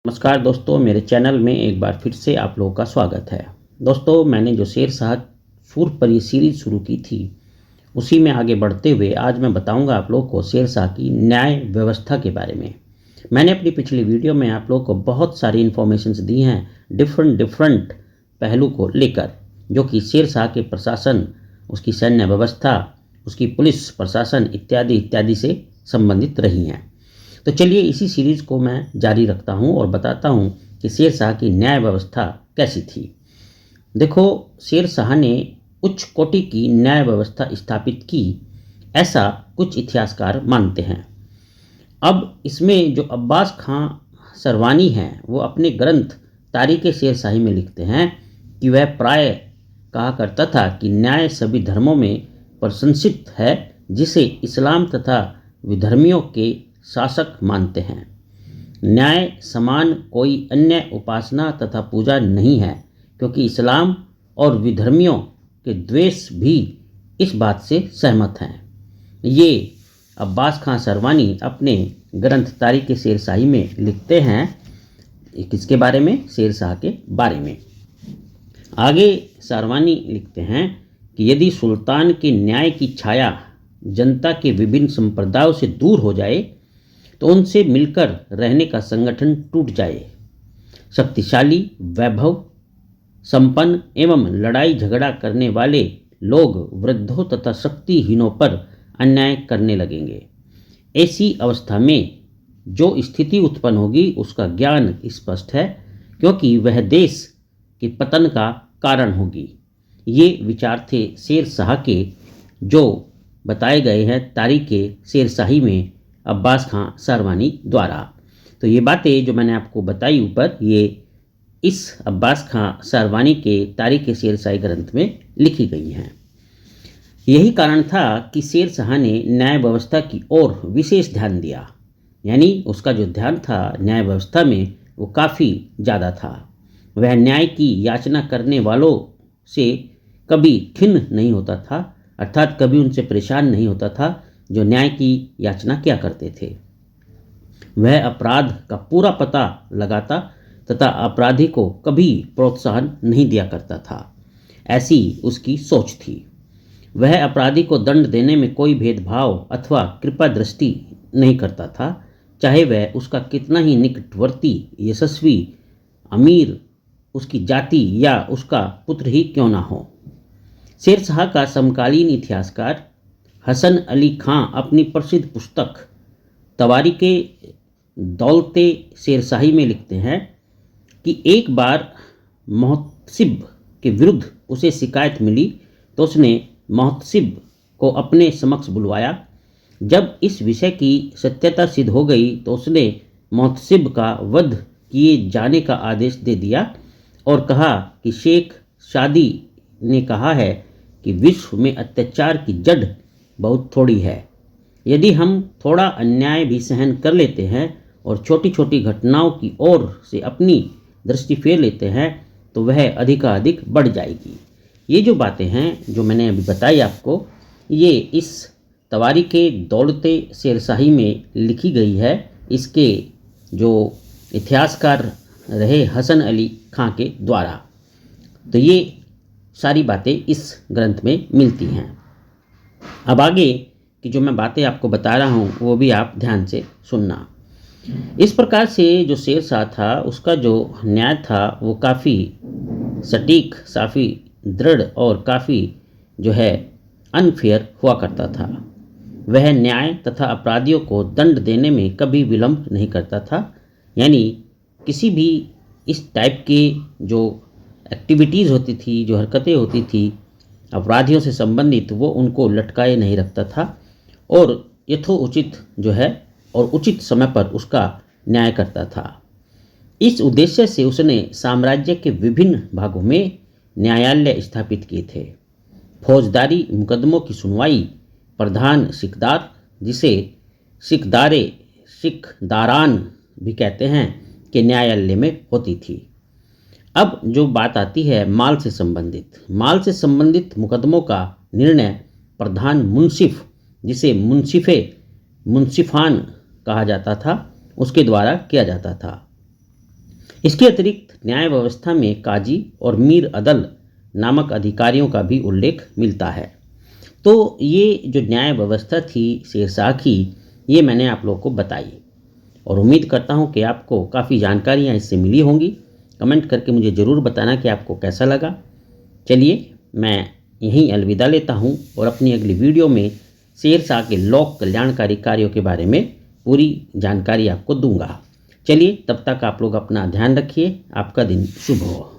नमस्कार दोस्तों, मेरे चैनल में एक बार फिर से आप लोगों का स्वागत है। दोस्तों, मैंने जो शेरशाह सूर पर ये सीरीज़ शुरू की थी, उसी में आगे बढ़ते हुए आज मैं बताऊंगा आप लोगों को शेरशाह की न्याय व्यवस्था के बारे में। मैंने अपनी पिछली वीडियो में आप लोगों को बहुत सारी इन्फॉर्मेशंस दी हैं डिफरेंट पहलू को लेकर, जो कि शेरशाह के प्रशासन, उसकी सैन्य व्यवस्था, उसकी पुलिस प्रशासन इत्यादि इत्यादि से संबंधित रही हैं। तो चलिए इसी सीरीज़ को मैं जारी रखता हूं और बताता हूं कि शेरशाह की न्याय व्यवस्था कैसी थी। देखो, शेरशाह ने उच्च कोटि की न्याय व्यवस्था स्थापित की, ऐसा कुछ इतिहासकार मानते हैं। अब इसमें जो अब्बास खां सरवानी हैं, वो अपने ग्रंथ तारीख़ शेरशाही में लिखते हैं कि वह प्राय कहा करता था कि न्याय सभी धर्मों में प्रशंसित है, जिसे इस्लाम तथा विधर्मियों के शासक मानते हैं। न्याय समान कोई अन्य उपासना तथा पूजा नहीं है, क्योंकि इस्लाम और विधर्मियों के द्वेष भी इस बात से सहमत हैं। ये अब्बास खां सरवानी अपने ग्रंथ तारीख़ शेरशाही में लिखते हैं। किसके बारे में? शेरशाह के बारे में। आगे सरवानी लिखते हैं कि यदि सुल्तान के न्याय की छाया जनता के विभिन्न संप्रदायों से दूर हो जाए तो उनसे मिलकर रहने का संगठन टूट जाए। शक्तिशाली, वैभव संपन्न एवं लड़ाई झगड़ा करने वाले लोग वृद्धों तथा शक्तिहीनों पर अन्याय करने लगेंगे। ऐसी अवस्था में जो स्थिति उत्पन्न होगी उसका ज्ञान स्पष्ट है, क्योंकि वह देश के पतन का कारण होगी। ये विचार थे शेरशाह के, जो बताए गए हैं तारीख़ शेरशाही में अब्बास खां सरवानी द्वारा। तो ये बातें जो मैंने आपको बताई ऊपर, ये इस अब्बास खां सरवानी के तारीख़ शेरशाही ग्रंथ में लिखी गई हैं। यही कारण था कि शेरशाह ने न्याय व्यवस्था की ओर विशेष ध्यान दिया, यानी उसका जो ध्यान था न्याय व्यवस्था में वो काफ़ी ज़्यादा था। वह न्याय की याचना करने वालों से कभी खिन्न नहीं होता था, अर्थात कभी उनसे परेशान नहीं होता था जो न्याय की याचना किया करते थे। वह अपराध का पूरा पता लगाता तथा अपराधी को कभी प्रोत्साहन नहीं दिया करता था, ऐसी उसकी सोच थी। वह अपराधी को दंड देने में कोई भेदभाव अथवा कृपा दृष्टि नहीं करता था, चाहे वह उसका कितना ही निकटवर्ती, यशस्वी, अमीर, उसकी जाति या उसका पुत्र ही क्यों ना हो। शेरशाह का समकालीन इतिहासकार हसन अली खां अपनी प्रसिद्ध पुस्तक तवारीख़े दौलते शेरशाही में लिखते हैं कि एक बार मोहतसिब के विरुद्ध उसे शिकायत मिली तो उसने मोहतसिब को अपने समक्ष बुलवाया। जब इस विषय की सत्यता सिद्ध हो गई तो उसने मोहतसिब का वध किए जाने का आदेश दे दिया और कहा कि शेख शादी ने कहा है कि विश्व में अत्याचार की जड़ बहुत थोड़ी है। यदि हम थोड़ा अन्याय भी सहन कर लेते हैं और छोटी छोटी घटनाओं की ओर से अपनी दृष्टि फेर लेते हैं तो वह अधिकाधिक बढ़ जाएगी। ये जो बातें हैं जो मैंने अभी बताई आपको, ये इस तवारीख़े दौलते शेरशाही में लिखी गई है। इसके जो इतिहासकार रहे हसन अली खां के द्वारा। तो ये सारी बातें इस ग्रंथ में मिलती हैं। अब आगे की जो मैं बातें आपको बता रहा हूँ वो भी आप ध्यान से सुनना। इस प्रकार से जो शेरशाह था उसका जो न्याय था वो काफ़ी सटीक, काफ़ी दृढ़ और काफ़ी जो है अनफेयर हुआ करता था। वह न्याय तथा अपराधियों को दंड देने में कभी विलंब नहीं करता था, यानी किसी भी इस टाइप के जो एक्टिविटीज़ होती थी, जो हरकतें होती थी अपराधियों से संबंधित, वो उनको लटकाए नहीं रखता था और यथोचित जो है और उचित समय पर उसका न्याय करता था। इस उद्देश्य से उसने साम्राज्य के विभिन्न भागों में न्यायालय स्थापित किए थे। फौजदारी मुकदमों की सुनवाई प्रधान सिकदार, जिसे सिकदारान भी कहते हैं, के न्यायालय में होती थी। अब जो बात आती है माल से संबंधित मुकदमों का निर्णय प्रधान मुंसिफ, जिसे मुंसिफान कहा जाता था, उसके द्वारा किया जाता था। इसके अतिरिक्त न्याय व्यवस्था में काजी और मीर अदल नामक अधिकारियों का भी उल्लेख मिलता है। तो ये जो न्याय व्यवस्था थी शेरशाह की, ये मैंने आप लोगों को बताई और उम्मीद करता हूँ कि आपको काफ़ी जानकारियाँ इससे मिली होंगी। कमेंट करके मुझे ज़रूर बताना कि आपको कैसा लगा। चलिए मैं यहीं अलविदा लेता हूँ और अपनी अगली वीडियो में शेरशाह के लोक कल्याणकारी कार्यों के बारे में पूरी जानकारी आपको दूंगा। चलिए तब तक आप लोग अपना ध्यान रखिए। आपका दिन शुभ हो।